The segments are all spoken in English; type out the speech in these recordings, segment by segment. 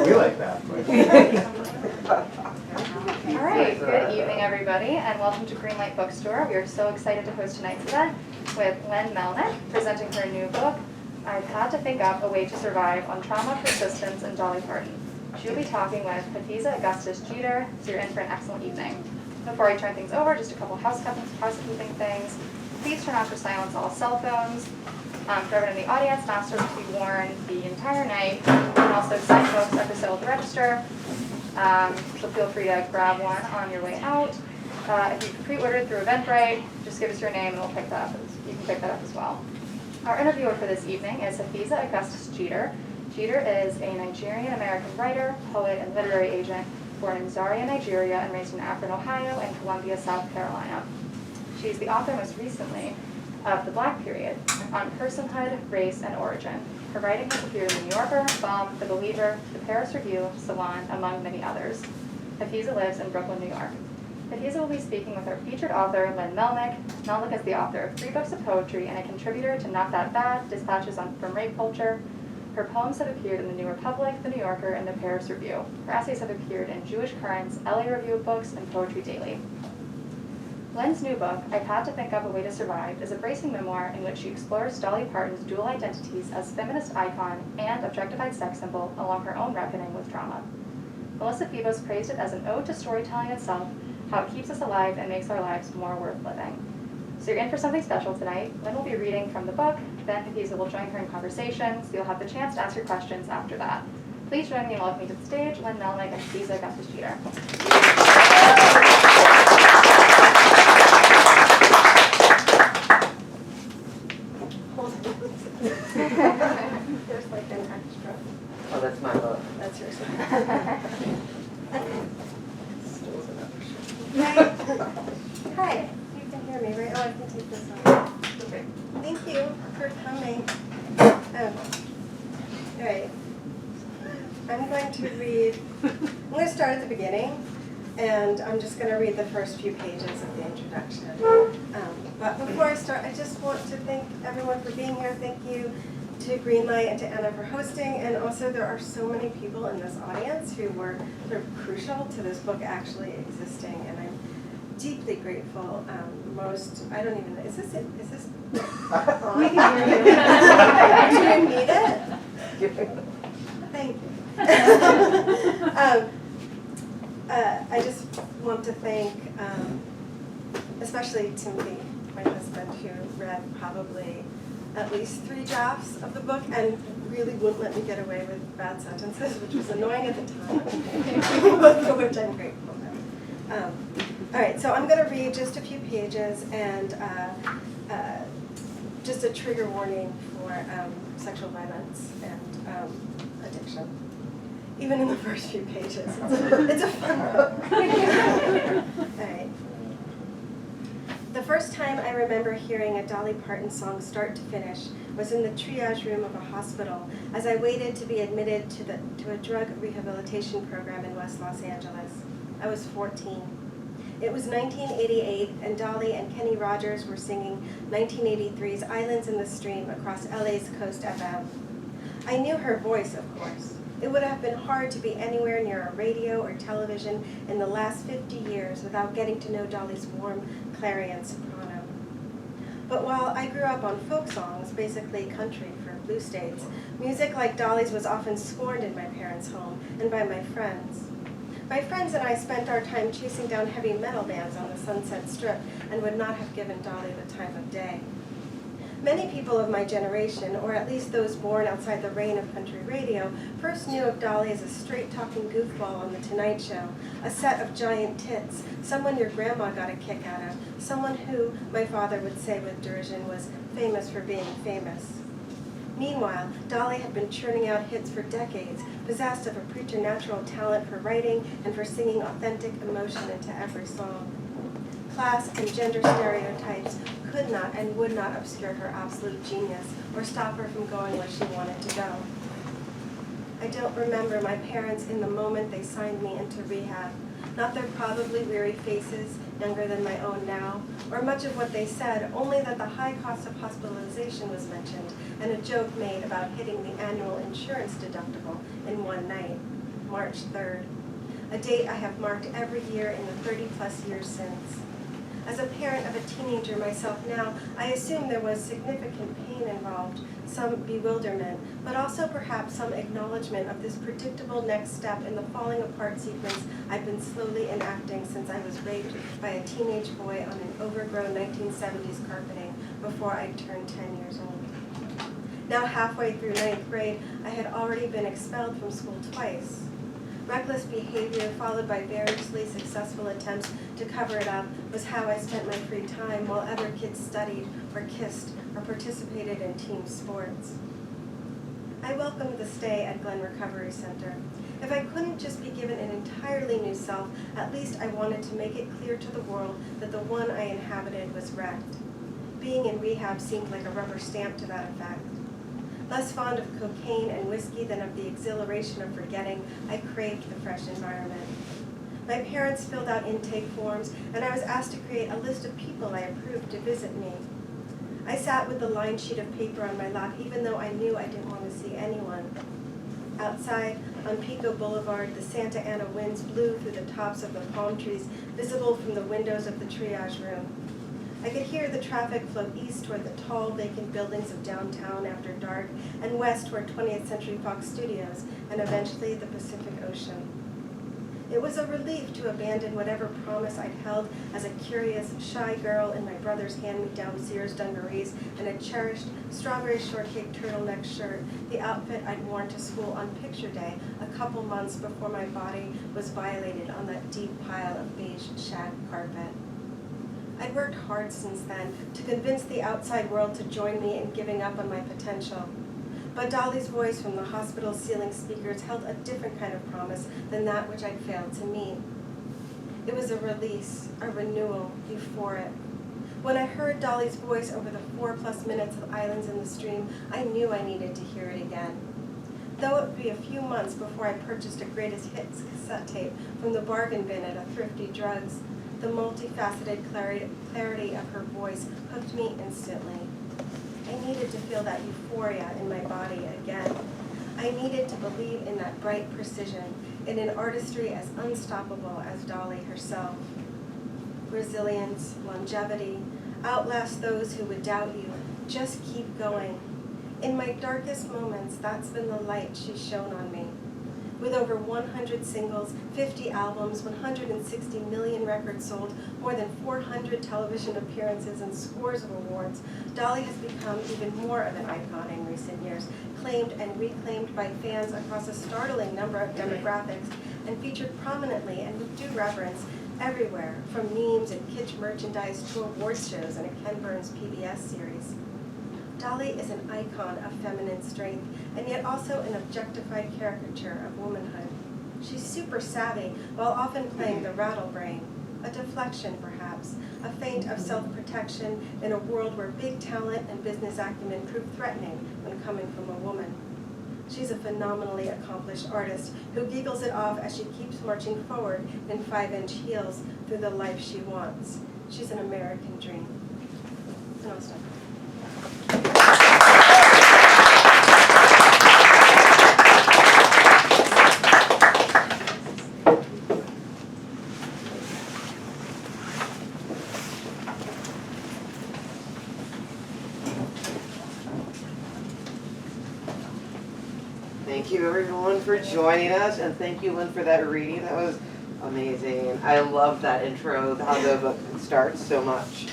We like that. All right, good evening, everybody, and welcome to Greenlight Bookstore. We are so excited to host tonight's event with Lynn Melnick, presenting her new book, I've Had to Think Up a Way to Survive on Trauma, Persistence, and Dolly Parton. She'll be talking with Hafizah Augustus Geter, so you're in for an excellent evening. Before I turn things over, just a couple housekeeping things. Please turn off or silence all cell phones. For everyone in the audience, masks are to be worn the entire night. And also, signposts are for sale at the register. So feel free to grab one on your way out. If you've pre-ordered through Eventbrite, just give us your name and we'll pick that up. You can pick that up as well. Our interviewer for this evening is Hafizah Augustus Geter. Geter is a Nigerian-American writer, poet, and literary agent born in Zaria, Nigeria, and raised in Akron, Ohio, and Columbia, South Carolina. She's the author most recently of The Black Period, on personhood, race, and origin. Her writing has appeared in The New Yorker, Bomb, The Believer, The Paris Review, Salon, among many others. Hafizah lives in Brooklyn, New York. Hafizah will be speaking with our featured author, Lynn Melnick. Melnick is the author of 3 books of poetry and a contributor to Not That Bad, Dispatches from Rape Culture. Her poems have appeared in The New Republic, The New Yorker, and The Paris Review. Her essays have appeared in Jewish Currents, LA Review of Books, and Poetry Daily. Lynn's new book, I've Had to Think Up a Way to Survive, is a bracing memoir in which she explores Dolly Parton's dual identities as feminist icon and objectified sex symbol along her own reckoning with trauma. Melissa Febos praised it as an ode to storytelling itself, how it keeps us alive and makes our lives more worth living. So you're in for something special tonight. Lynn will be reading from the book, then Hafizah will join her in conversation, so you'll have the chance to ask your questions after that. Please join me in welcoming to the stage Lynn Melnick and Hafizah Augustus Geter. There's like an extra. Oh, that's my book. That's yours. Hi. You can hear me, right? Oh, I can take this off. Okay. Thank you for coming. All right. I'm going to start at the beginning, and I'm just going to read the first few pages of the introduction. But before I start, I just want to thank everyone for being here. Thank you to Greenlight and to Anna for hosting, and also there are so many people in this audience who were sort of crucial to this book actually existing, and I'm deeply grateful. I don't even know, is this on? We can hear you. Do you need it? Thank you. I just want to thank, especially Timothy, my husband, who read probably at least 3 drafts of the book and really wouldn't let me get away with bad sentences, which was annoying at the time, for which I'm grateful now. All right, so I'm going to read just a few pages and just a trigger warning for sexual violence and addiction. Even in the first few pages. It's a fun book. All right. The first time I remember hearing a Dolly Parton song start to finish was in the triage room of a hospital as I waited to be admitted to a drug rehabilitation program in West Los Angeles. I was 14. It was 1988, and Dolly and Kenny Rogers were singing 1983's Islands in the Stream across LA's Coast FM. I knew her voice, of course. It would have been hard to be anywhere near a radio or television in the last 50 years without getting to know Dolly's warm clarion soprano. But while I grew up on folk songs, basically country for blue states, music like Dolly's was often scorned in my parents' home and by my friends. My friends and I spent our time chasing down heavy metal bands on the Sunset Strip and would not have given Dolly the time of day. Many people of my generation, or at least those born outside the reign of country radio, first knew of Dolly as a straight-talking goofball on The Tonight Show, a set of giant tits, someone your grandma got a kick out of, someone who, my father would say with derision, was famous for being famous. Meanwhile, Dolly had been churning out hits for decades, possessed of a preternatural talent for writing and for singing authentic emotion into every song. Class and gender stereotypes could not and would not obscure her absolute genius or stop her from going where she wanted to go. I don't remember my parents in the moment they signed me into rehab, not their probably weary faces, younger than my own now, or much of what they said, only that the high cost of hospitalization was mentioned and a joke made about hitting the annual insurance deductible in one night. March 3rd, a date I have marked every year in the 30-plus years since. As a parent of a teenager myself now, I assume there was significant pain involved, some bewilderment, but also perhaps some acknowledgement of this predictable next step in the falling apart sequence I've been slowly enacting since I was raped by a teenage boy on an overgrown 1970s carpeting before I turned 10 years old. Now halfway through 9th grade, I had already been expelled from school twice. Reckless behavior followed by variously successful attempts to cover it up was how I spent my free time while other kids studied or kissed or participated in team sports. I welcomed the stay at Glen Recovery Center. If I couldn't just be given an entirely new self, at least I wanted to make it clear to the world that the one I inhabited was wrecked. Being in rehab seemed like a rubber stamp to that effect. Less fond of cocaine and whiskey than of the exhilaration of forgetting, I craved the fresh environment. My parents filled out intake forms, and I was asked to create a list of people I approved to visit me. I sat with the lined sheet of paper on my lap, even though I knew I didn't want to see anyone. Outside, on Pico Boulevard, the Santa Ana winds blew through the tops of the palm trees, visible from the windows of the triage room. I could hear the traffic flow east toward the tall, vacant buildings of downtown after dark, and west toward 20th Century Fox Studios, and eventually the Pacific Ocean. It was a relief to abandon whatever promise I'd held as a curious, shy girl in my brother's hand-me-down Sears dungarees and a cherished strawberry shortcake turtleneck shirt, the outfit I'd worn to school on picture day a couple months before my body was violated on that deep pile of beige shag carpet. I'd worked hard since then to convince the outside world to join me in giving up on my potential. But Dolly's voice from the hospital ceiling speakers held a different kind of promise than that which I'd failed to meet. It was a release, a renewal, euphoric. When I heard Dolly's voice over the 4+ minutes of Islands in the Stream, I knew I needed to hear it again. Though it would be a few months before I purchased a greatest hits cassette tape from the bargain bin at a thrifty drugs, the multifaceted clarity of her voice hooked me instantly. I needed to feel that euphoria in my body again. I needed to believe in that bright precision, in an artistry as unstoppable as Dolly herself. Resilience, longevity, outlast those who would doubt you. Just keep going. In my darkest moments, that's been the light she's shone on me. With over 100 singles, 50 albums, 160 million records sold, more than 400 television appearances, and scores of awards, Dolly has become even more of an icon in recent years, claimed and reclaimed by fans across a startling number of demographics, and featured prominently and with due reverence everywhere, from memes and kitsch merchandise to awards shows and a Ken Burns PBS series. Dolly is an icon of feminine strength, and yet also an objectified caricature of womanhood. She's super savvy, while often playing the rattle brain, a deflection perhaps, a feint of self-protection in a world where big talent and business acumen prove threatening when coming from a woman. She's a phenomenally accomplished artist who giggles it off as she keeps marching forward in 5-inch heels through the life she wants. She's an American dream. And I'll stop. Thank you everyone for joining us, and thank you, Lynn, for that reading. That was amazing. I love that intro, how the book starts so much.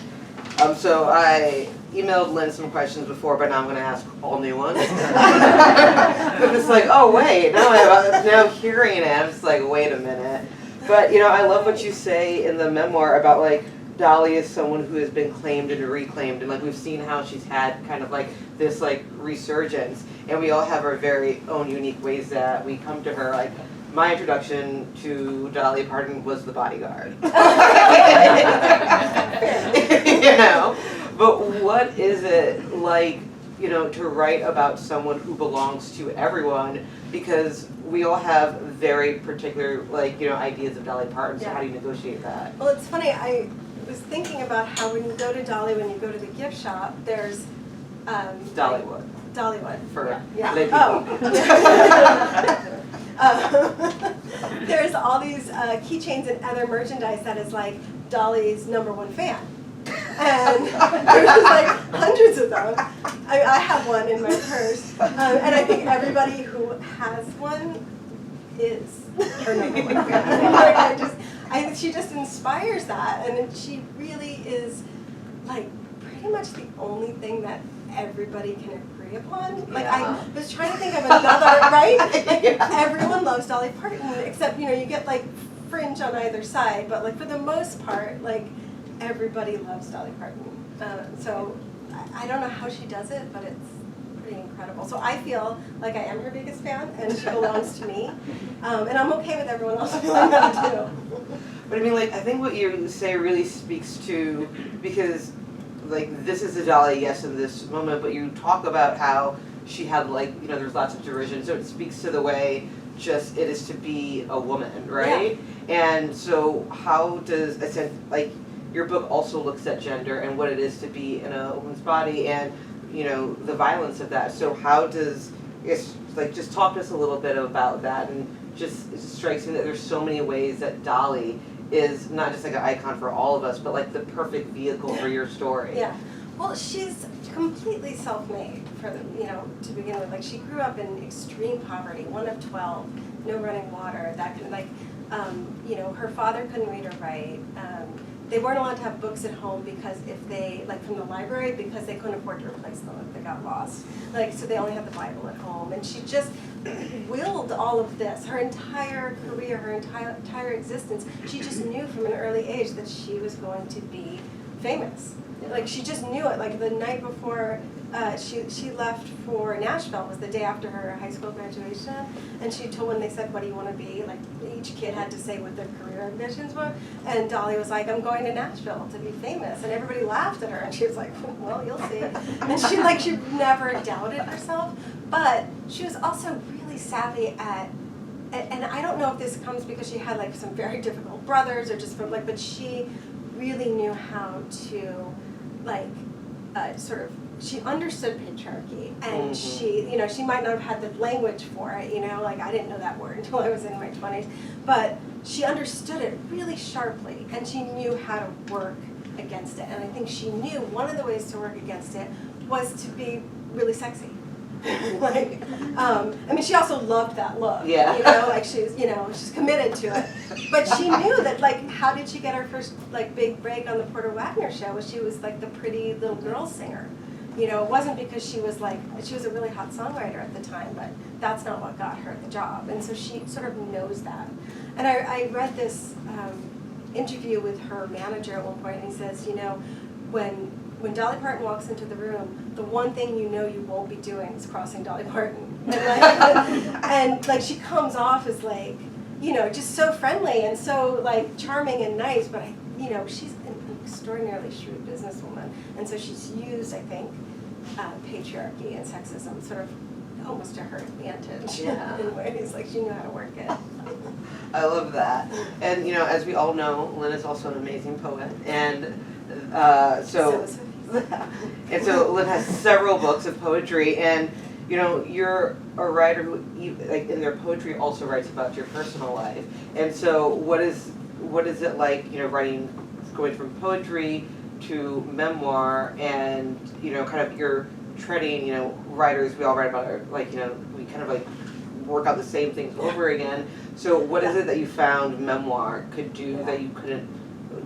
So I emailed Lynn some questions before, but now I'm going to ask all new ones. I'm just like, oh wait, now hearing it, I'm just like, wait a minute. But I love what you say in the memoir about like Dolly is someone who has been claimed and reclaimed, and like we've seen how she's had kind of like this like resurgence, and we all have our very own unique ways that we come to her. Like my introduction to Dolly Parton was The Bodyguard. But what is it like, to write about someone who belongs to everyone? Because we all have very particular, ideas of Dolly Parton, so how do you negotiate that? Well, it's funny, I was thinking about how when you go to Dolly, when you go to the gift shop, there's... Dollywood. Dollywood. For yeah. lay Oh. people. there's all these keychains and other merchandise that is like Dolly's #1 fan. And there's like hundreds of them. I have one in my purse. And I think everybody who has one is her #1 fan. She just inspires that. And she really is like pretty much the only thing that everybody can agree upon. Like I was trying to think of another, right? Like everyone loves Dolly Parton, except you get like fringe on either side, but like for the most part, like everybody loves Dolly Parton. So I don't know how she does it, but it's pretty incredible. So I feel like I am her biggest fan, and she belongs to me, and I'm okay with everyone else feeling that too. But I mean, like, I think what you say really speaks to, because, like, this is a Dolly, yes, in this moment, but you talk about how she had, like, there's lots of derision, so it speaks to the way just it is to be a woman, right? Yeah. And so how does, like, your book also looks at gender and what it is to be in a woman's body and, the violence of that. So how does, just talk to us a little bit about that, and it just strikes me that there's so many ways that Dolly is not just like an icon for all of us, but like the perfect vehicle for your story. Yeah. Well, she's completely self-made to begin with. Like she grew up in extreme poverty, 1 of 12, no running water, that kind of like, her father couldn't read or write. They weren't allowed to have books at home because if they, like from the library, because they couldn't afford to replace them if they got lost. Like, so they only had the Bible at home. And she just willed all of this. Her entire career, her entire existence, she just knew from an early age that she was going to be famous. Like she just knew it. Like the night before she left for Nashville was the day after her high school graduation, and she told, when they said, "What do you want to be?" Like each kid had to say what their career ambitions were, and Dolly was like, "I'm going to Nashville to be famous," and everybody laughed at her, and she was like, "Well, you'll see." And she never doubted herself, but she was also really savvy at. And I don't know if this comes because she had like some very difficult brothers or just from like, but she really knew how to like she understood patriarchy, and she might not have had the language for it, like I didn't know that word until I was in my 20s, but she understood it really sharply, and she knew how to work against it. And I think she knew one of the ways to work against it was to be really sexy. Like, she also loved that look. Yeah. Like she's committed to it. But she knew that, like, how did she get her first, like, big break on the Porter Wagner show? She was, like, the pretty little girl singer. It wasn't because she was a really hot songwriter at the time, but that's not what got her the job. And so she sort of knows that. And I read this interview with her manager at one point, and he says, when Dolly Parton walks into the room, the one thing you won't be doing is crossing Dolly Parton. And she comes off as like, just so friendly and so like charming and nice, but she's an extraordinarily shrewd businesswoman. And so she's used, I think, patriarchy and sexism sort of almost to her advantage in ways. Like she knew how to work it. I love that. And as we all know, Lynn is also an amazing poet, and so Lynn has several books of poetry, and you're a writer who, like, in their poetry also writes about your personal life. And so what is it like, writing, going from poetry to memoir, and kind of you're treading, writers, we all write about, like, we kind of like work out the same things over again. So what is it that you found memoir could do that you couldn't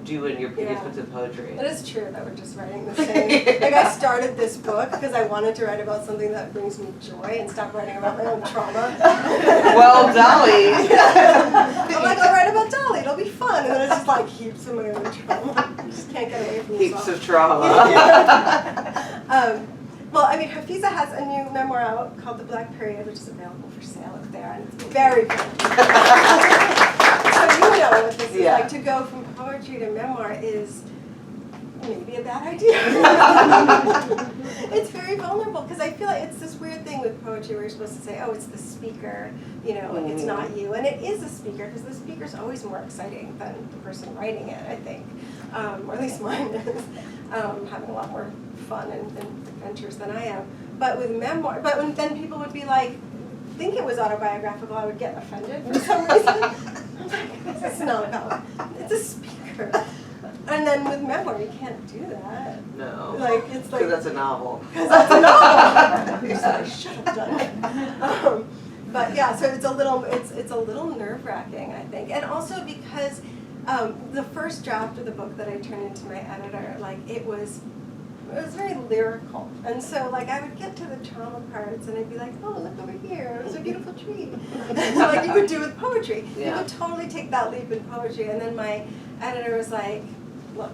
do in your previous books of poetry? It is true that we're just writing the same. Like I started this book because I wanted to write about something that brings me joy and stop writing about my own trauma. Well, Dolly. I'm like, I'll write about Dolly, it'll be fun. And then it's just like heaps of my own trauma. You just can't get away from yourself. Heaps of trauma. Well, Hafizah has a new memoir out called The Black Period, which is available for sale up there, and it's very good. So you know what this is like. To go from poetry to memoir is maybe a bad idea. It's very vulnerable, because I feel like it's this weird thing with poetry where you're supposed to say, oh, it's the speaker, it's not you. And it is a speaker, because the speaker's always more exciting than the person writing it, I think. Or at least mine is. Having a lot more fun and adventures than I am. But with memoir, then people would be like, think it was autobiographical, I would get offended for some reason. It's not about, it's a speaker. And then with Memoir, you can't do that. No. Like, it's like. Because that's a novel. Because that's a novel. You said I should have done it. But yeah, so it's a little nerve-wracking, I think. And also because the first draft of the book that I turned into my editor, like, it was very lyrical. And so, like, I would get to the trauma parts and I'd be like, oh, look over here, it was a beautiful tree. Like you would do with poetry. Yeah. You would totally take that leap in poetry. And then my editor was like, look,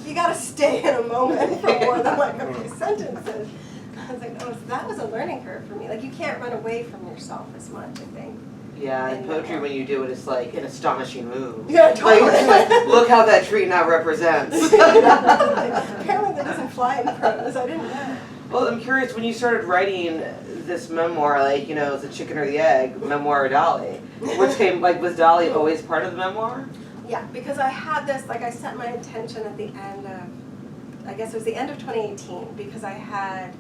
you gotta stay in a moment for more than like a few sentences. I was like, oh, so that was a learning curve for me. Like, you can't run away from yourself as much, I think. Yeah, and poetry, when you do it, it's like an astonishing move. Yeah, totally. Like, look how that tree now represents. Apparently that doesn't fly in prose. I didn't know. Well, I'm curious, when you started writing this memoir, like, you know, it's the chicken or the egg, Memoir or Dolly, which came, like, was Dolly always part of the memoir? Yeah, because I had this, like, I set my intention at the end of, I guess it was the end of 2018, because I had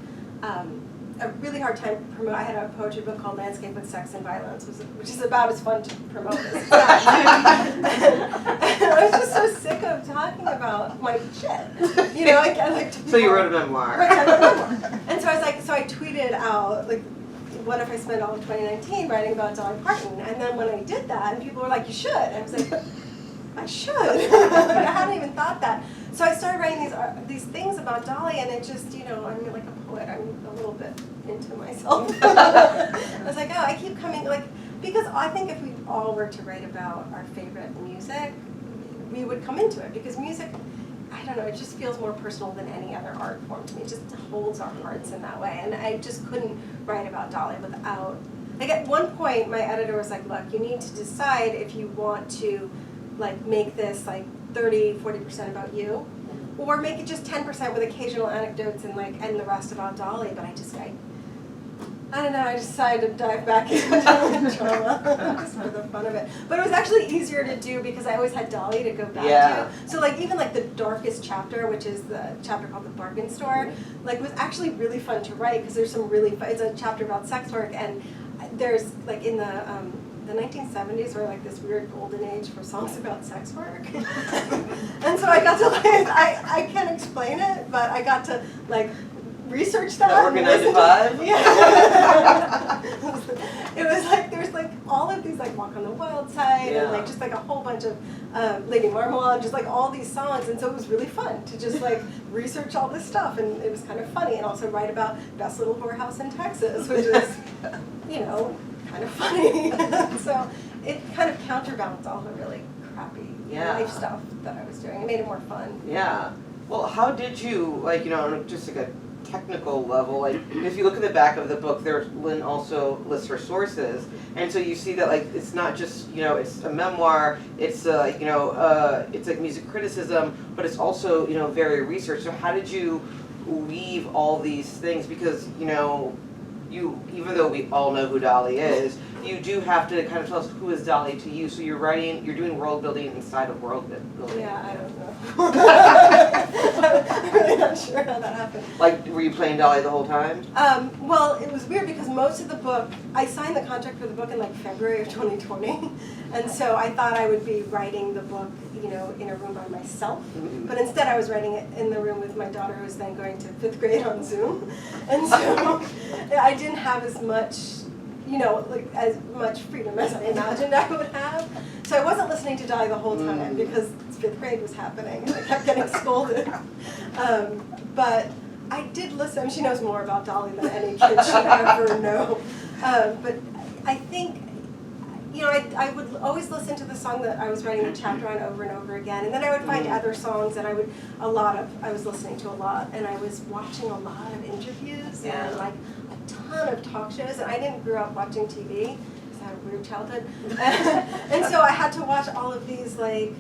a really hard time promote. I had a poetry book called Landscape with Sex and Violence, which is about as fun to promote as that. And I was just so sick of talking about my shit. You know, I like to. So you wrote a memoir. Right, I wrote a memoir. And so I was like, so I tweeted out, like, what if I spent all of 2019 writing about Dolly Parton? And then when I did that, and people were like, you should. And I was like, I should. I hadn't even thought that. So I started writing these things about Dolly, and it just, you know, I'm like a poet. I'm a little bit into myself. I was like, oh, I keep coming, like, because I think if we all were to write about our favorite music, we would come into it, because music, I don't know, it just feels more personal than any other art form to me. It just holds our hearts in that way, and I just couldn't write about Dolly without, like, at one point, my editor was like, look, you need to decide if you want to, like, make this, like, 30-40% about you, or make it just 10% with occasional anecdotes and, like, and the rest about Dolly. But I don't know, I decided to dive back into trauma just for the fun of it. But it was actually easier to do because I always had Dolly to go back to. So, like, even, like, the darkest chapter, which is the chapter called The Bargain Store, like, was actually really fun to write because there's some really fun, it's a chapter about sex work, and there's, like, in the 1970s were like this weird golden age for songs about sex work. And so I got to, like, I can't explain it, but I got to, like, research that. Network 9 to 5? Yeah. It was like, there's like all of these, like, Walk on the Wild Side, and like just like a whole bunch of Lady Marmalade, just like all these songs. And so it was really fun to just like research all this stuff, and it was kind of funny, and also write about Best Little Whorehouse in Texas, which is, you know, kind of funny. So it kind of counterbalanced all the really crappy life stuff that I was doing. It made it more fun. Yeah. Well, how did you, like, you know, on just like a technical level, like, if you look at the back of the book, Lynn also lists her sources, and so you see that, like, it's not just, you know, it's a memoir, it's like, you know, it's like music criticism, but it's also, you know, very research. So how did you weave all these things? Because, you know, even though we all know who Dolly is, you do have to kind of tell us who is Dolly to you. So you're doing world building inside of world building. Yeah, I don't know. I'm really not sure how that happened. Like, were you playing Dolly the whole time? Well, it was weird because most of the book, I signed the contract for the book in like February of 2020, and so I thought I would be writing the book, you know, in a room by myself, but instead I was writing it in the room with my daughter, who was then going to 5th grade on Zoom, and so I didn't have as much, you know, like as much freedom as I imagined I would have. So I wasn't listening to Dolly the whole time because 5th grade was happening and I kept getting scolded. But I did listen. She knows more about Dolly than any kid should ever know. But I think, you know, I would always listen to the song that I was writing a chapter on over and over again, and then I would find other songs that I was listening to a lot, and I was watching a lot of interviews and like a ton of talk shows, and I didn't grow up watching TV because I had a weird childhood, and so I had to watch all of these, like,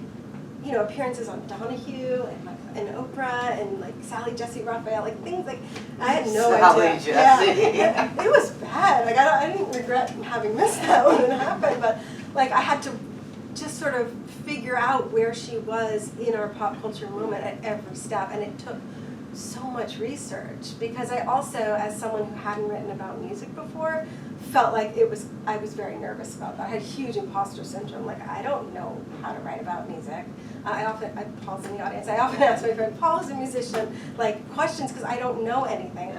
you know, appearances on Donahue and Oprah and like Sally Jesse Raphael, like things like I had no idea. Jesse. Yeah, it was bad. Like I didn't regret having missed that when it happened, but like I had to just sort of figure out where she was in our pop culture moment at every step, and it took so much research because I also, as someone who hadn't written about music before, felt like I was very nervous about that. I had huge imposter syndrome. Like, I don't know how to write about music. Paul's in the audience, I often ask my friend, Paul is a musician, like, questions because I don't know anything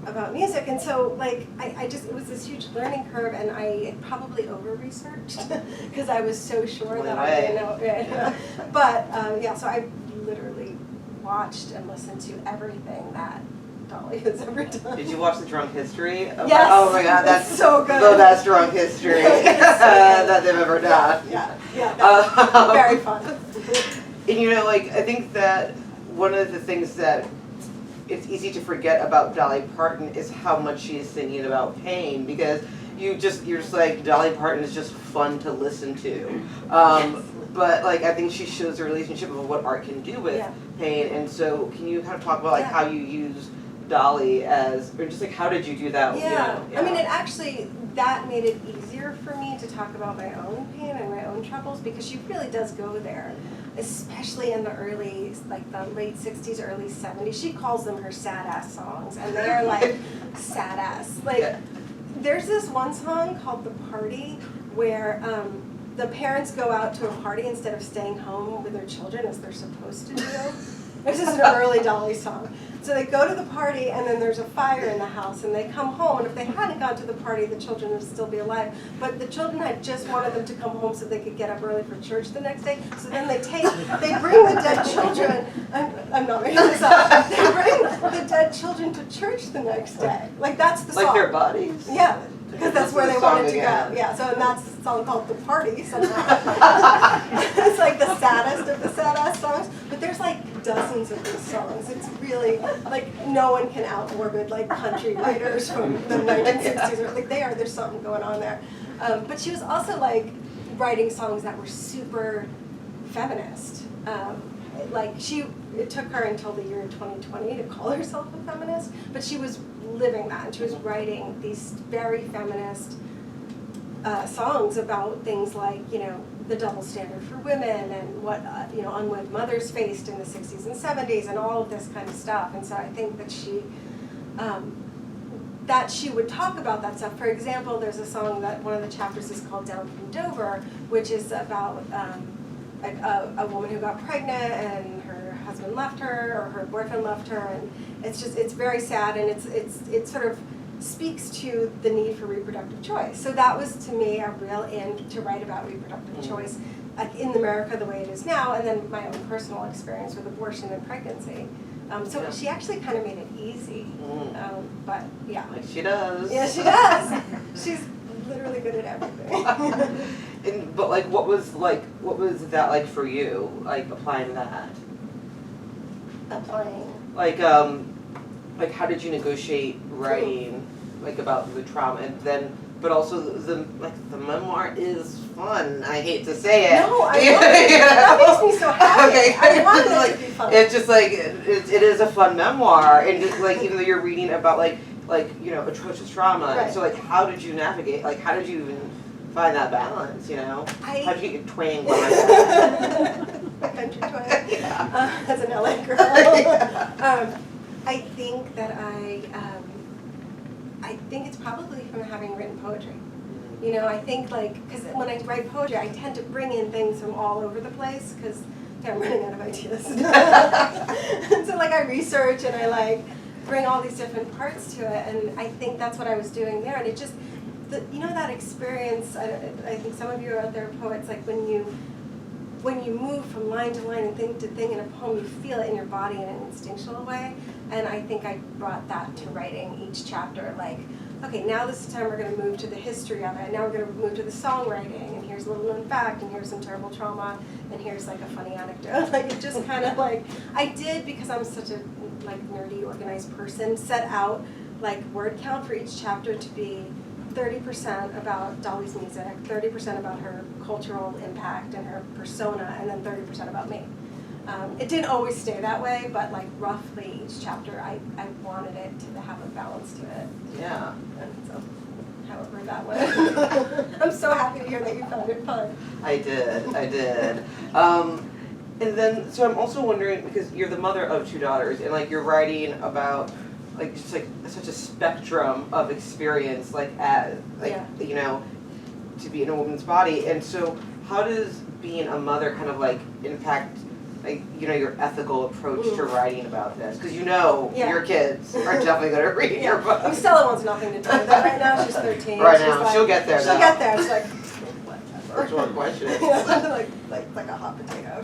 about music. And so, like, it was this huge learning curve, and I had probably over-researched because I was so sure that I didn't know it. Yeah. But, so I literally watched and listened to everything that Dolly has ever done. Did you watch the Drunk History? Yes. Oh my God, that's so good. The best drunk history that they've ever done. Yeah. That's very fun. And you know, like, I think that one of the things that it's easy to forget about Dolly Parton is how much she is singing about pain, because you're just like, Dolly Parton is just fun to listen to. But like, I think she shows a relationship of what art can do with pain. And so can you kind of talk about like how you use Dolly as, or just like, how did you do that? Yeah. You know? I mean, it actually, that made it easier for me to talk about my own pain and my own troubles, because she really does go there, especially in the early, like the late 60s, early 70s. She calls them her sad ass songs, and they are like sad ass. Like, there's this one song called The Party where the parents go out to a party instead of staying home with their children as they're supposed to do. This is an early Dolly song. So they go to the party, and then there's a fire in the house, and they come home, and if they hadn't gone to the party, the children would still be alive. But the children had just wanted them to come home so they could get up early for church the next day. So then they bring the dead children, I'm not making this up, they bring the dead children to church the next day. Like, that's the song. Like their bodies? Yeah. Because that's where they wanted to go. Yeah, so and that's a song called The Party somehow. It's like the saddest of the sad-ass songs. But there's like dozens of these songs. It's really, like, no one can out-orbit like country writers from the 1960s. Like, there's something going on there. But she was also like writing songs that were super feminist. Like, it took her until the year 2020 to call herself a feminist, but she was living that, and she was writing these very feminist songs about things like, you know, the double standard for women and what, unwed mothers faced in the 60s and 70s and all of this kind of stuff. And so I think that she would talk about that stuff. For example, there's a song that one of the chapters is called Down from Dover, which is about a woman who got pregnant and her husband left her, or her boyfriend left her, and it's very sad, and it sort of speaks to the need for reproductive choice. So that was, to me, a real end to write about reproductive choice in America the way it is now, and then my own personal experience with abortion and pregnancy. So she actually kind of made it easy, but yeah. Like she does. Yeah, she does. She's literally good at everything. But like, what was that like for you? Like applying that. Like how did you negotiate writing like about the trauma, and then but also the memoir is fun. I hate to say it. No, I love it. That makes me so happy. Okay. I want it to be fun. It's just like it is a fun memoir, and just like even though you're reading about like atrocious trauma, right. So like how did you navigate? Like how did you even find that balance? You know, how did you get your twang behind that? My country twang. Yeah. As an LA girl. Yeah. I think that I think it's probably from having written poetry. You know, I think because when I write poetry, I tend to bring in things from all over the place because I'm running out of ideas. And so I research and I bring all these different parts to it, and I think that's what I was doing there. And it just, that experience, I think some of you out there are poets, like when you move from line to line and thing to thing in a poem, you feel it in your body in an instinctual way. And I think I brought that to writing each chapter. Like, okay, now this time we're going to move to the history of it. Now we're going to move to the songwriting. And here's a little known fact. And here's some terrible trauma. And here's a funny anecdote. It just kind of I did, because I'm such a nerdy, organized person, set out word count for each chapter to be 30% about Dolly's music, 30% about her cultural impact and her persona, and then 30% about me. It didn't always stay that way, but roughly each chapter, I wanted it to have a balance to it. Yeah. And so, however that went. I'm so happy to hear that you found it fun. I did. And then, so I'm also wondering, because you're the mother of two daughters, and you're writing about like just like such a spectrum of experience, like you know, to be in a woman's body. And so how does being a mother kind of like impact, like, you know, your ethical approach to writing about this? Because you know your kids are definitely going to read your book. And Stella wants nothing to do with that right now. She's 13. Right she's now, like, she'll get there. She'll get there. She's like, First one question. like a hot potato.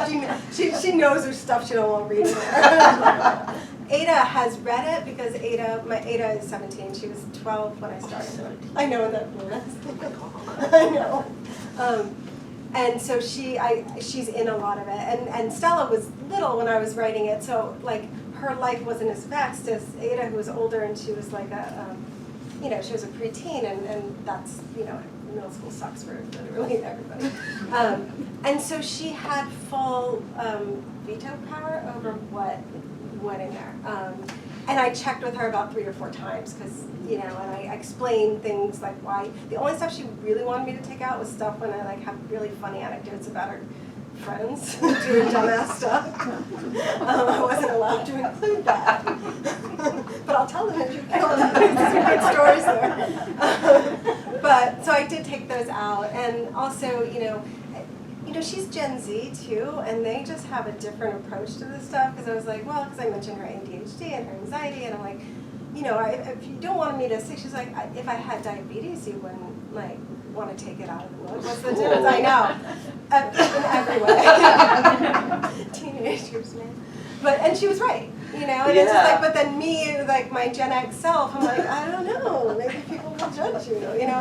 She knows there's stuff she don't want to read in there. Ada has read it because Ada is 17. She was 12 when I started. I know that. I know. And so she's in a lot of it. And Stella was little when I was writing it, so like her life wasn't as vexed as Ada, who was older, and she was like you know, she was a preteen, and that's, you know, middle school sucks for literally everybody. And so she had full veto power over what went in there. And I checked with her about 3 or 4 times because, you know, and I explained things like why. The only stuff she really wanted me to take out was stuff when I like have really funny anecdotes about her friends doing dumbass stuff. I wasn't allowed to include that. But I'll tell them if you kill them. There's some good stories there. But so I did take those out, and also, you know, she's Gen Z too, and they just have a different approach to this stuff. Because I was like, well, because I mentioned her ADHD and her anxiety, and I'm like, you know, if you don't want me to say, she's like, if I had diabetes, you wouldn't like want to take it out of the book. What's the difference? I know, in every way. Teenagers, man. But and she was right, you know. And it's just like, but then me, like my Gen X self, I'm like, I don't know. Maybe people will judge you. You know,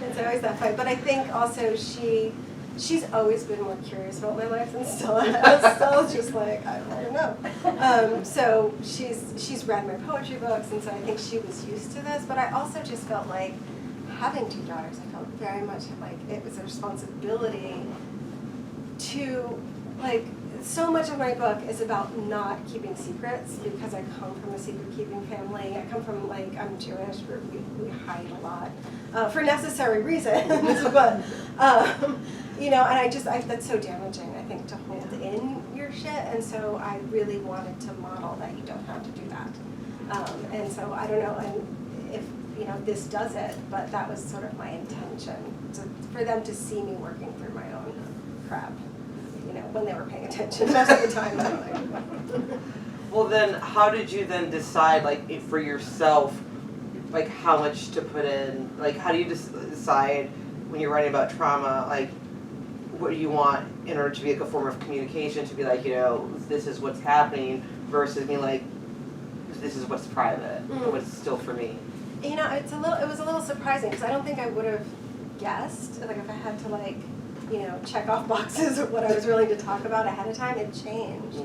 it's always that fight. But I think also she's always been more curious about my life than Stella has. Stella's just like, I don't know. So she's read my poetry books, and so I think she was used to this. But I also just felt like having 2 daughters, I felt very much like it was a responsibility to, like, so much of my book is about not keeping secrets because I come from a secret-keeping family. I come from, like, I'm Jewish, we hide a lot for necessary reasons, but, you know, and that's so damaging, I think, to hold in your shit, and so I really wanted to model that you don't have to do that. And so I don't know if, you know, this does it, but that was sort of my intention, for them to see me working through my own crap. You know, when they were paying attention. Most of the time, they were like. Well, then, how did you then decide, like, for yourself, like, how much to put in? Like, how do you decide when you're writing about trauma, like, what do you want in order to be like a form of communication, to be like, you know, this is what's happening, versus being like, this is what's private, what's still for me? You know, it was a little surprising because I don't think I would have guessed, like, if I had to, like, you know, check off boxes of what I was willing to talk about ahead of time. It changed.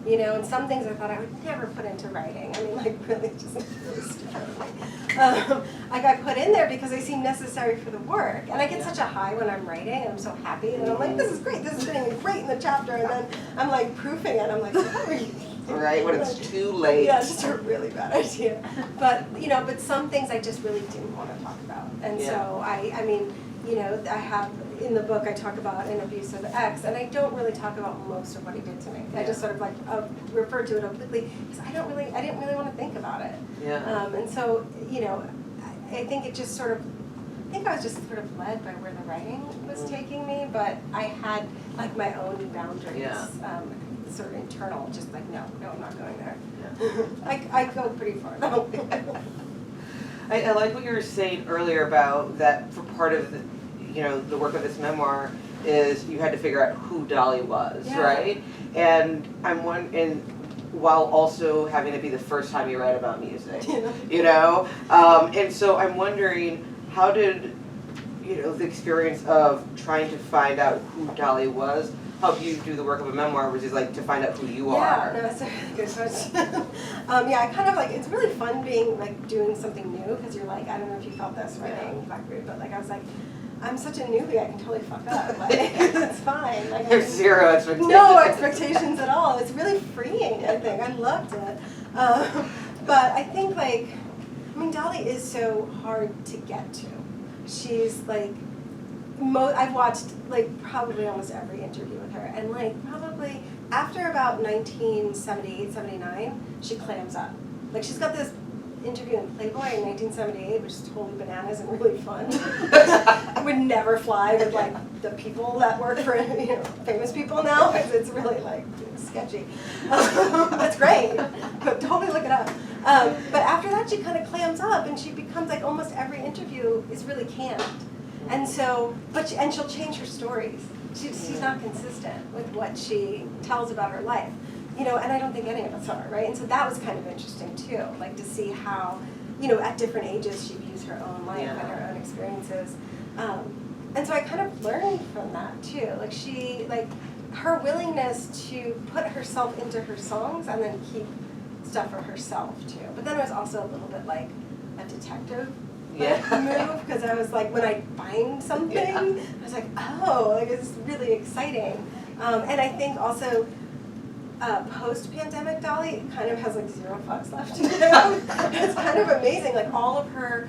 You know, and some things I thought I would never put into writing. I mean, like, really just really stupid. Like, I put in there because they seem necessary for the work. And I get such a high when I'm writing, and I'm so happy. And I'm like, this is great. This is getting great in the chapter. And then I'm, like, proofing it. I'm like, what are you thinking? Right, when it's too late. Yeah, it's just a really bad idea. But, you know, but some things I just really didn't want to talk about. And so, I mean, you know, I have, in the book I talk about an abusive ex, and I don't really talk about most of what he did to me. I just sort of like refer to it obliquely because I didn't really want to think about it. And so, you know, I think it just sort of, I think I was just sort of led by where the writing was taking me, but I had like my own boundaries, sort of internal, just like, no, I'm not going there. I go pretty far though. I like what you were saying earlier about that for part of the, you know, the work of this memoir is you had to figure out who Dolly was, right? And while also having it be the first time you write about music, you know? And so I'm wondering, how did, you know, the experience of trying to find out who Dolly was help you do the work of a memoir, which is like to find out who you are? Yeah, no, that's a really good question. I kind of like, it's really fun being like doing something new because you're like, I don't know if you felt this writing Blackbeard, but like I was like, I'm such a newbie, I can totally fuck up. Like, it's fine. Like, There's zero expectations. No expectations at all. It's really freeing, I think. I loved it. But I think, like, I mean, Dolly is so hard to get to. She's, like, I've watched, like, probably almost every interview with her. And, like, probably after about 1978, 79, she clams up. Like she's got this interview in Playboy in 1978, which is totally bananas and really fun. I would never fly with like the people that work for famous people now, because it's really like sketchy. That's great, but totally look it up. But after that, she kind of clams up, and she becomes like almost every interview is really canned, and so and she'll change her stories. She's not consistent with what she tells about her life. And I don't think any of us are, right? And so that was kind of interesting too, like to see how, at different ages she views her own life and her own experiences. And so I kind of learned from that too. Like her willingness to put herself into her songs and then keep stuff for herself too. But then it was also a little bit like a detective move, because I was like, when I find something, I was like, oh, like it's really exciting. And I think also, post-pandemic Dolly kind of has like 0 fucks left to do. It's kind of amazing. Like all of her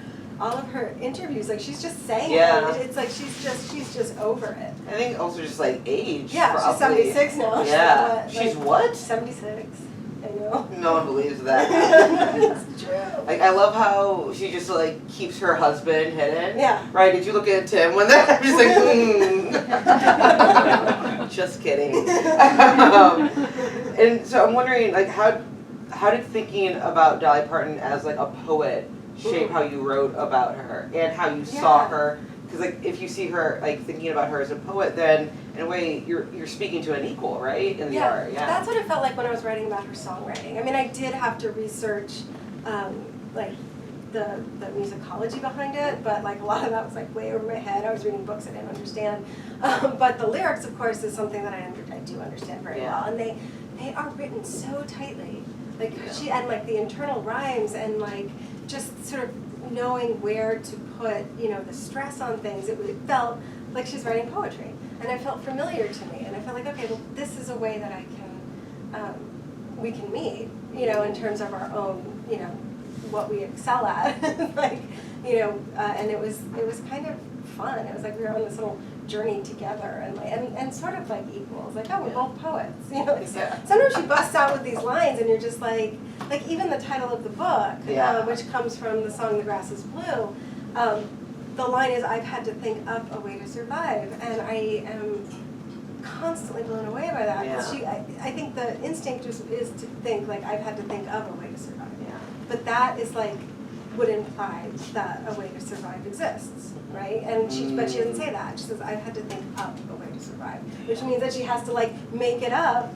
interviews, like she's just saying it. It's like she's just over it. I think also just like age. Yeah, probably. She's 76 now. Yeah. She's what? 76. I know. No one believes that. It's true. Like I love how she just like keeps her husband hidden. Yeah. Right? Did you look at Tim when that? I'm just like, Just kidding. And so I'm wondering, like, how did thinking about Dolly Parton as like a poet shape how you wrote about her and how you saw her? Because like if you see her like thinking about her as a poet, then in a way you're speaking to an equal, right? In the art. Yeah. That's what it felt like when I was writing about her songwriting. I mean, I did have to research like the musicology behind it, but like a lot of that was like way over my head. I was reading books I didn't understand. But the lyrics, of course, is something that I do understand very well, and they are written so tightly. Like she and like the internal rhymes and like just sort of knowing where to put the stress on things. It felt like she's writing poetry, and it felt familiar to me. And I felt like, okay, well, this is a way that we can meet, in terms of our own, what we excel at, like, and it was kind of fun. It was like we were on this little journey together, and sort of like equals, like, oh, we're both poets, Sometimes she busts out with these lines, and you're just like even the title of the book, which comes from the song "The Grass Is Blue." The line is, "I've had to think up a way to survive," and I am constantly blown away by that. I think the instinct is to think like I've had to think of a way to survive. But that is like would imply that a way to survive exists, right? And but she doesn't say that. She says I've had to think up a way to survive, which means that she has to like make it up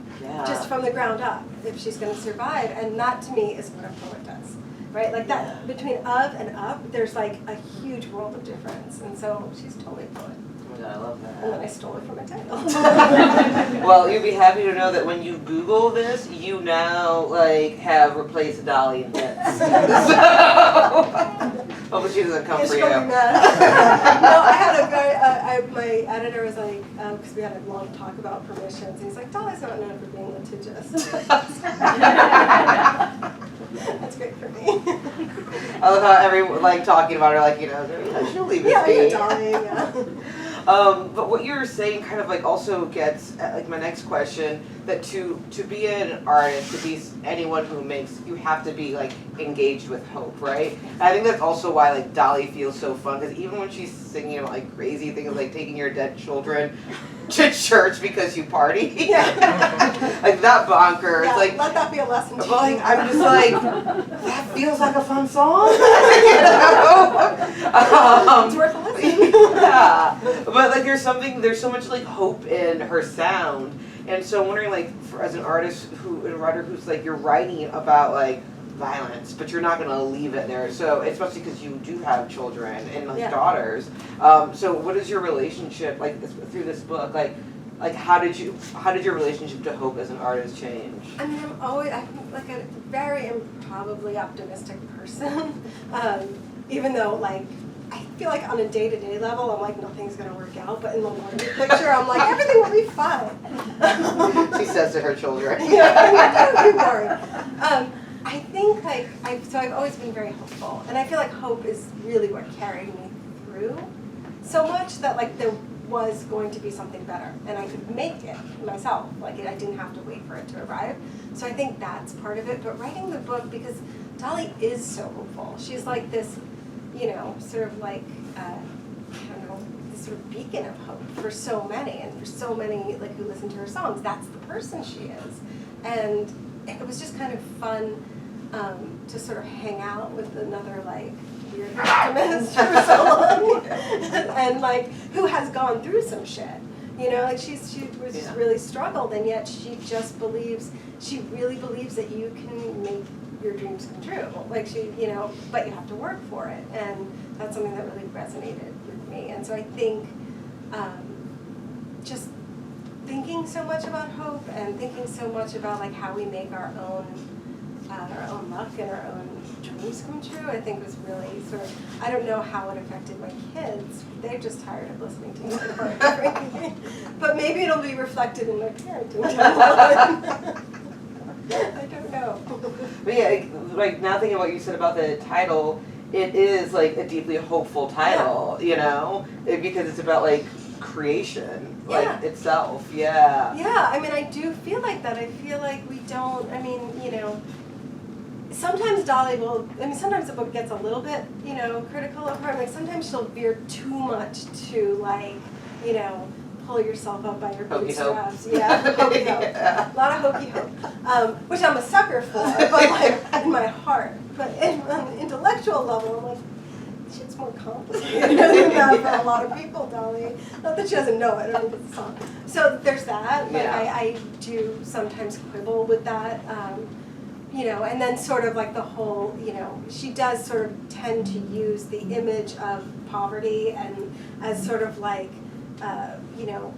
just from the ground up if she's going to survive. And that to me is what a poet does, right? Like that between of and up, there's like a huge world of difference. And so she's totally a poet. I love that. And then I stole it from a title. Well, you'd be happy to know that when you Google this, you now like have replaced Dolly in hits. So hopefully she doesn't come for you. No, I had a very, my editor was like, because we had a long talk about permissions, and he's like, Dolly's not known for being litigious. That's great for me. I love how everyone like talking about her like, she'll leave it be. Dolly, but what you're saying kind of like also gets at like my next question, that to be an artist, to be anyone who makes, you have to be like engaged with hope, right? And I think that's also why like Dolly feels so fun, because even when she's singing about like crazy things like taking your dead children to church because you party, like that bonkers, like let that be a lesson to you. Like I'm just like, that feels like a fun song. It's worth a listen. But like there's so much like hope in her sound, and so I'm wondering like as an artist and a writer who's like, you're writing about like violence, but you're not going to leave it there. So especially because you do have children and like daughters. So what is your relationship like through this book? Like how did your relationship to hope as an artist change? I mean, I'm like a very improbably optimistic person, even though like I feel like on a day-to-day level I'm like nothing's gonna work out, but in the larger picture I'm like everything will be fine. She says to her children. Don't be worried. I think like I've always been very hopeful, and I feel like hope is really what carried me through so much that like there was going to be something better, and I could make it myself. Like I didn't have to wait for it to arrive. So I think that's part of it. But writing the book, because Dolly is so hopeful. She's like this, you know, sort of like, I don't know, this sort of beacon of hope for so many, and for so many like who listen to her songs. That's the person she is. And it was just kind of fun to sort of hang out with another like weird optimist for so long, and like who has gone through some shit. You know, like she was just really struggled, and yet she just believes, she really believes that you can make your dreams come true. Like she, you know, but you have to work for it, and that's something that really resonated with me. And so I think just thinking so much about hope and thinking so much about like how we make our own luck and our own dreams come true, I think was really sort of, I don't know how it affected my kids. They're just tired of listening to me. But maybe it'll be reflected in their parenting. I don't know. But yeah, like now thinking about what you said about the title, it is like a deeply hopeful title, you know, because it's about like creation, like itself. Yeah. Yeah, I mean, I do feel like that. I feel like we don't, I mean, you know, sometimes Dolly will, I mean, sometimes the book gets a little bit, you know, critical of her. Like sometimes she'll veer too much to like, you know, pull yourself up by your bootstraps. Yeah, hokey hope. Yeah. A lot of hokey hope, which I'm a sucker for, but like in my heart. But on an intellectual level, I'm like, shit's more complicated than that for a lot of people, Dolly. Not that she doesn't know it, I don't think it's a song. So there's that, but I do sometimes quibble with that. You know, and then sort of like the whole, you know, she does sort of tend to use the image of poverty and as sort of like, you know,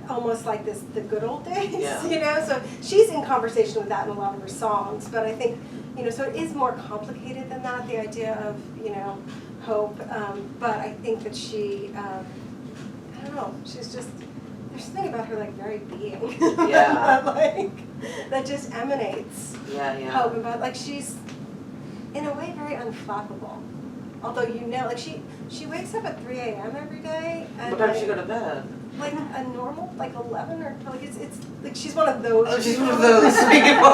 almost like this, the good old days, you know, so she's in conversation with that in a lot of her songs, but I think, you know, so it is more complicated than that, the idea of, you know, hope, but I think that she, I don't know, she's just, there's something about her like very being, like, that just emanates hope, but like she's, in a way, very unflappable. Although, you know, like she wakes up at 3 a.m. every day. And what time does she go to bed? Like a normal, like 11 or like it's like she's one of those. Oh, she's one of those people.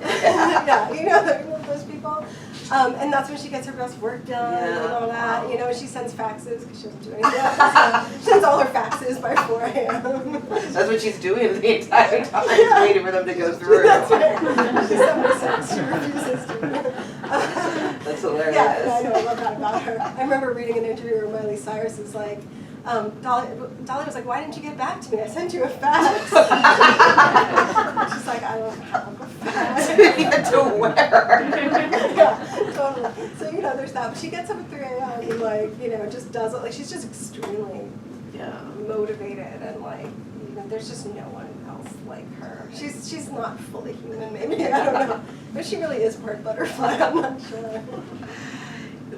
Yeah, you know, one of those people. And that's when she gets her best work done and all that. You know, she sends faxes because she doesn't do anything else. She sends all her faxes by 4 a.m. That's what she's doing the entire time, waiting for them to go through. That's right. She's 76. She refuses to. That's hilarious. Yeah, I know. I love that about her. I remember reading an interview where Miley Cyrus is like, Dolly was like, why didn't you get back to me? I sent you a fax. She's like, I don't have a fax. You had to wear. Yeah, totally. So, you know, there's that. But she gets up at 3 a.m. and, like, you know, just does it. Like, she's just extremely motivated and, like, you know, there's just no one else like her. She's not fully human, maybe. I don't know. But she really is part butterfly. I'm not sure.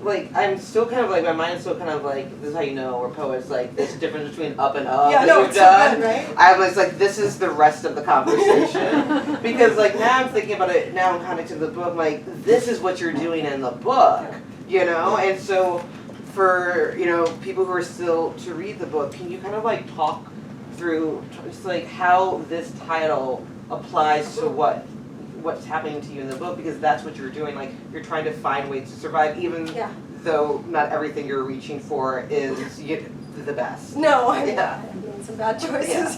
Like, I'm still kind of like, my mind is still kind of like, this is how you know we're poets, like, this difference between up and up that you've done. So good, right? I was like, this is the rest of the conversation. Because, like, now I'm thinking about it, now in context of the book, like, this is what you're doing in the book, you know? And so, for, you know, people who are still to read the book, can you kind of, like, talk through, just, like, how this title applies to what's happening to you in the book, because that's what you're doing. Like, you're trying to find ways to survive, even though not everything you're reaching for is the best. No, I made some bad choices.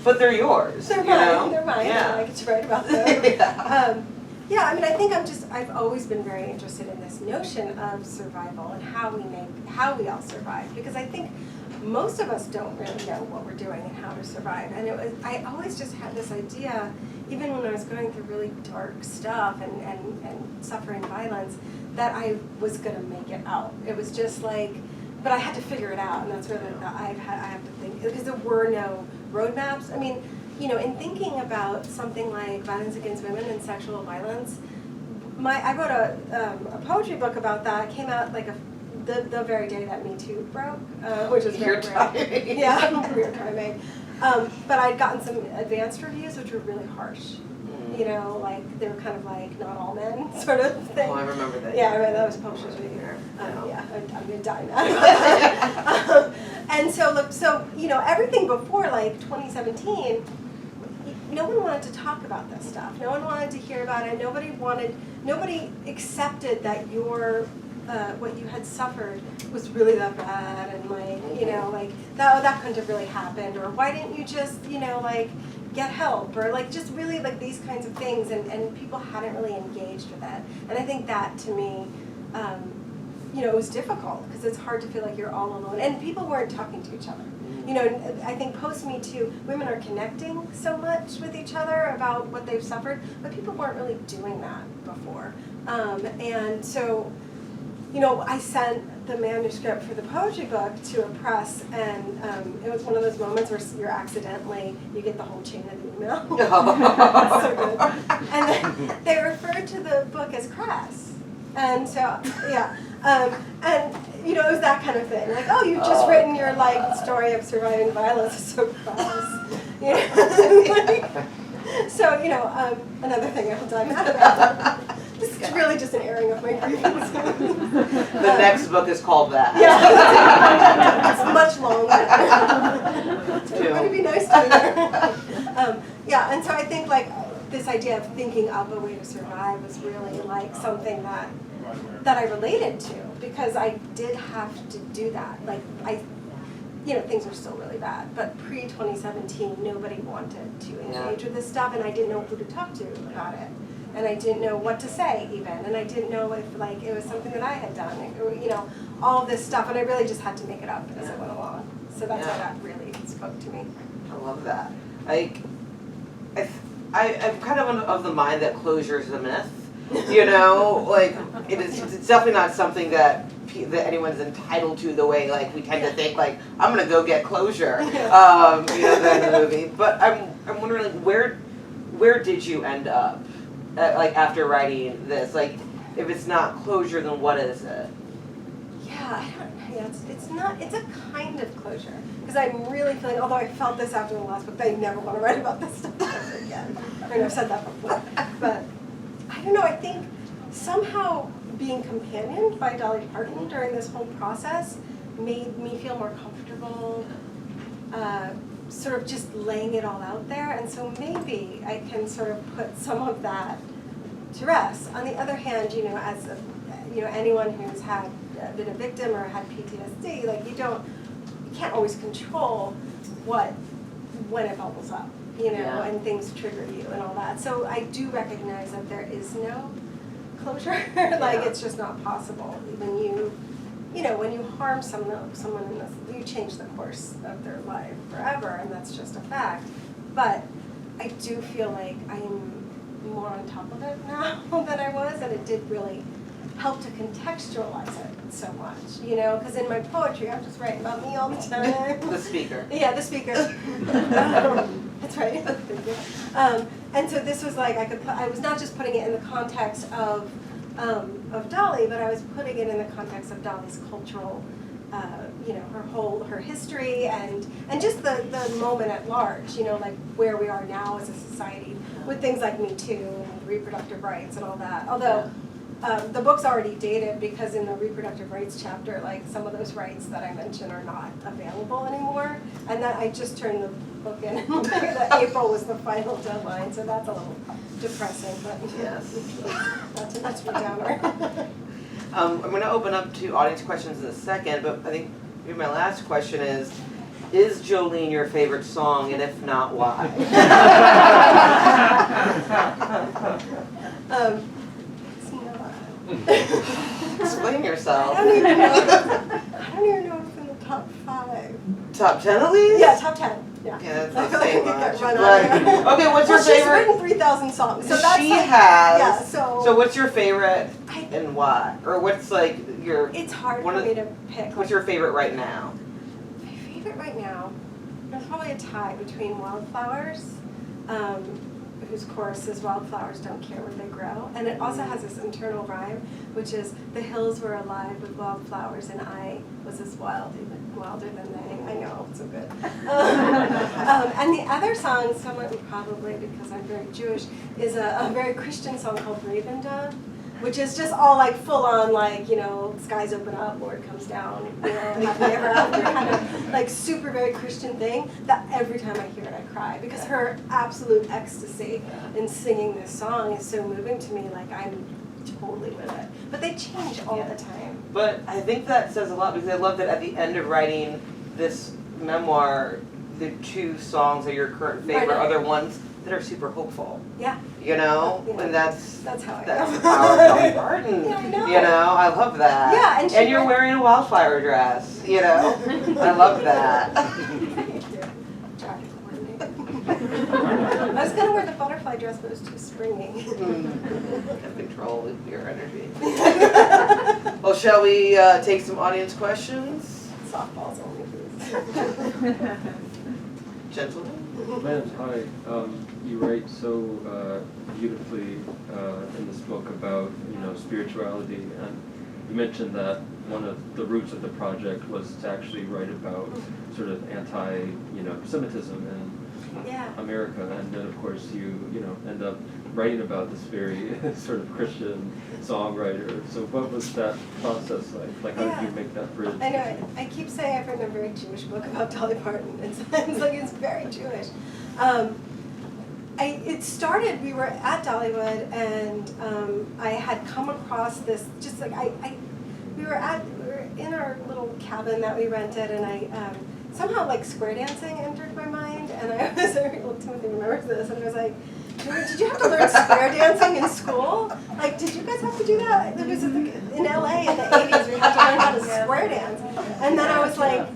But they're yours. They're mine. Know? They're mine. Yeah. I get to write about them. I mean, I think I've always been very interested in this notion of survival and how we all survive, because I think most of us don't really know what we're doing and how to survive. And I always just had this idea, even when I was going through really dark stuff and suffering violence, that I was going to make it out. It was just like, but I had to figure it out, and that's where I have to think, because there were no roadmaps. I mean, you know, in thinking about something like violence against women and sexual violence, I wrote a poetry book about that. It came out like the very day that Me Too broke, which is very timing. Yeah, weird timing. But I'd gotten some advanced reviews, which were really harsh. You know, like they were kind of like not all men sort of thing. Oh, I remember that. Yeah, I read that was Publishers Week. Yeah, I'm gonna die now. And so you know, everything before like 2017, no one wanted to talk about this stuff. No one wanted to hear about it. Nobody accepted that what you had suffered was really that bad, and like that couldn't have really happened, or why didn't you just get help, or just really these kinds of things, and people hadn't really engaged with it. And I think that to me, it was difficult because it's hard to feel like you're all alone, and people weren't talking to each other. I think post-Me Too, women are connecting so much with each other about what they've suffered, but people weren't really doing that before. And so, I sent the manuscript for the poetry book to a press, and it was one of those moments where you get the whole chain of the email. So good. And then they referred to the book as crass. And so, yeah. And, it was that kind of thing. Like, oh, you've just written your, story of surviving violence. It's so crass. So, another thing I'll dive out about. This is really just an airing of my grievance. The next book is called that. Yeah. It's much longer. So everybody be nice to me there. Yeah, and so I think, this idea of thinking up a way to survive was really, something that I related to, because I did have to do that. Things are still really bad, but pre-2017, nobody wanted to engage with this stuff, and I didn't know who to talk to about it. And I didn't know what to say, even, and I didn't know if, it was something that I had done, all of this stuff, and I really just had to make it up as I went along. So that's why that really spoke to me. I love that. I'm kind of the mind that closure is a myth. It's definitely not something that anyone's entitled to the way we tend to think I'm gonna go get closure, that in the movie. But I'm wondering where did you end up after writing this? If it's not closure, then what is it? It's a kind of closure, because I'm really feeling, although I felt this after the last book, that I never want to write about this stuff ever again. I've said that before. But I don't know, I think somehow being companioned by Dolly Parton during this whole process made me feel more comfortable, sort of just laying it all out there, and so maybe I can sort of put some of that to rest. On the other hand, as anyone who's been a victim or had PTSD, you can't always control when it bubbles up, and things trigger you and all that. So I do recognize that there is no closure. It's just not possible. When you harm someone in this, you change the course of their life forever, and that's just a fact. But I do feel like I'm more on top of it now than I was, and it did really help to contextualize it so much, because in my poetry I'm just writing about me all the time. The speaker. Yeah, the speaker. That's right. And so this was I was not just putting it in the context of Dolly, but I was putting it in the context of Dolly's cultural, her history and just the moment at large, where we are now as a society with things like Me Too and reproductive rights and all that. Although the book's already dated, because in the reproductive rights chapter, some of those rights that I mentioned are not available anymore. And that I just turned the book in, and that April was the final deadline, so that's a little depressing, but not too much of a downer. I'm going to open up to audience questions in a second, but I think maybe my last question is Jolene your favorite song, and if not, why? Explain yourself. I don't even know if it's in the top 5. Top 10 at least? Yeah, top 10. Yeah. Yeah, that's I not feel saying like I much. could get run on. Okay, what's your She's favorite? written 3,000 songs. So that's She has. Yeah, so what's your favorite and why? Or what's your... It's hard for me to pick. What's your favorite right now? My favorite right now, there's probably a tie between Wildflowers, whose chorus is "Wildflowers don't care where they grow," and it also has this internal rhyme, which is "The hills were alive with wildflowers, and I was as wild, even wilder than they." I know, it's so good. And the other song, somewhat probably because I'm very Jewish, is a very Christian song called "Raven Dove," which is just all full on skies open up, Lord comes down, happily ever after kind of like super very Christian thing that every time I hear it I cry, because her absolute ecstasy in singing this song is so moving to me. Like, I'm totally with it. But they change all the time. But I think that says a lot, because I love that at the end of writing this memoir, the 2 songs that are your current favorite are the ones that are super hopeful. Yeah. You know? Yeah. And that's how I the am. power of Dolly Parton. Yeah, I know. You know? I love that. Yeah, and you're wearing a wildflower dress, you know? I love that. I was going to wear the butterfly dress, but it was too springy. Have control with your energy. Well, shall we take some audience questions? Softballs only, please. Gentlemen? Lynn, hi. You write so beautifully in this book about, spirituality, and you mentioned that one of the roots of the project was to actually write about sort of anti-Semitism in America, and then of course you end up writing about this very sort of Christian songwriter. So what was that process like? Like, how did you make that bridge? I know. I keep saying I've written a very Jewish book about Dolly Parton. It's very Jewish. It started, we were at Dollywood, and I had come across this, just like, we were in our little cabin that we rented, and I somehow, like, square dancing entered my mind, and I was, Timothy remembers this, and I was like, did you have to learn square dancing in school? Like, did you guys have to do that? It was in LA in the 80s, we had to learn how to square dance. And then I was like,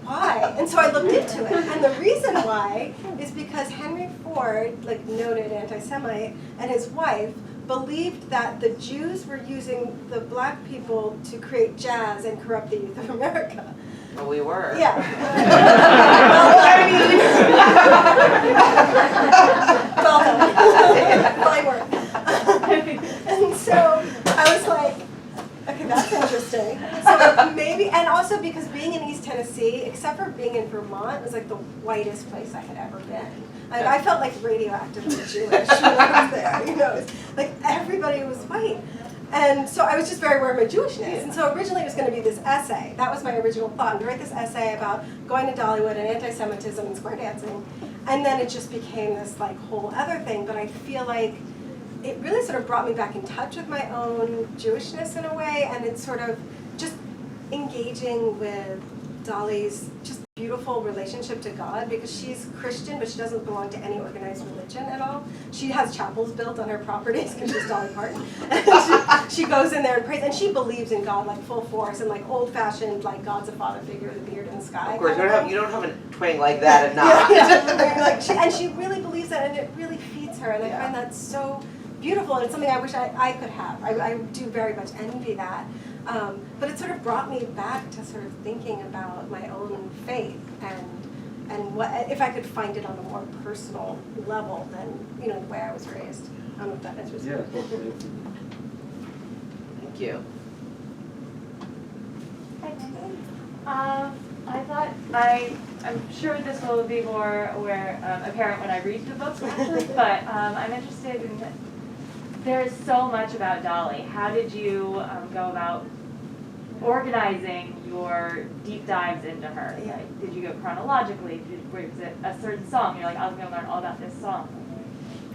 why? And so I looked into it. And the reason why is because Henry Ford, like, noted anti-Semite, and his wife believed that the Jews were using the black people to create jazz and corrupt the youth of America. Well, we were. Yeah. Well done. Fine work. And so I was like, okay, that's interesting. So maybe, and also because being in East Tennessee, except for being in Vermont, was like the whitest place I had ever been. Like, I felt like radioactively Jewish when I was there. It was like everybody was white. And so I was just very aware of my Jewishness. And so originally it was going to be this essay. That was my original thought, to write this essay about going to Dollywood and anti-Semitism and square dancing. And then it just became this like whole other thing. But I feel like it really sort of brought me back in touch with my own Jewishness in a way. And it's sort of just engaging with Dolly's just beautiful relationship to God, because she's Christian, but she doesn't belong to any organized religion at all. She has chapels built on her properties because she's Dolly Parton. And she goes in there and prays, and she believes in God like full force, and like old-fashioned, like God's a father figure with a beard in the sky. Of course, you don't have a twang like that and not. And she really believes that, and it really feeds her, and I find that so beautiful, and it's something I wish I could have. I do very much envy that. But it sort of brought me back to sort of thinking about my own faith and what if I could find it on a more personal level than the way I was raised. I don't know if that answers Yeah, it. totally. Thank you. I thought I'm sure this will be more apparent when I read the book, actually, but I'm interested in. There's so much about Dolly. How did you go about organizing your deep dives into her? Yeah. Like, did you go chronologically? Was it a certain song? You're like, I was going to learn all about this song.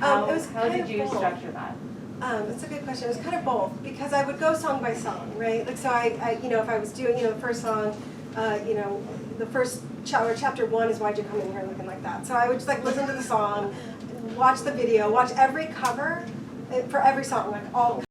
How did you structure that? That's a good question. It was kind of both, because I would go song by song, right? Like, so I if I was doing, the first song, the first chapter 1 is Why'd You Come In Here Looking Like That. So I would just like listen to the song, watch the video, watch every cover for every song, like all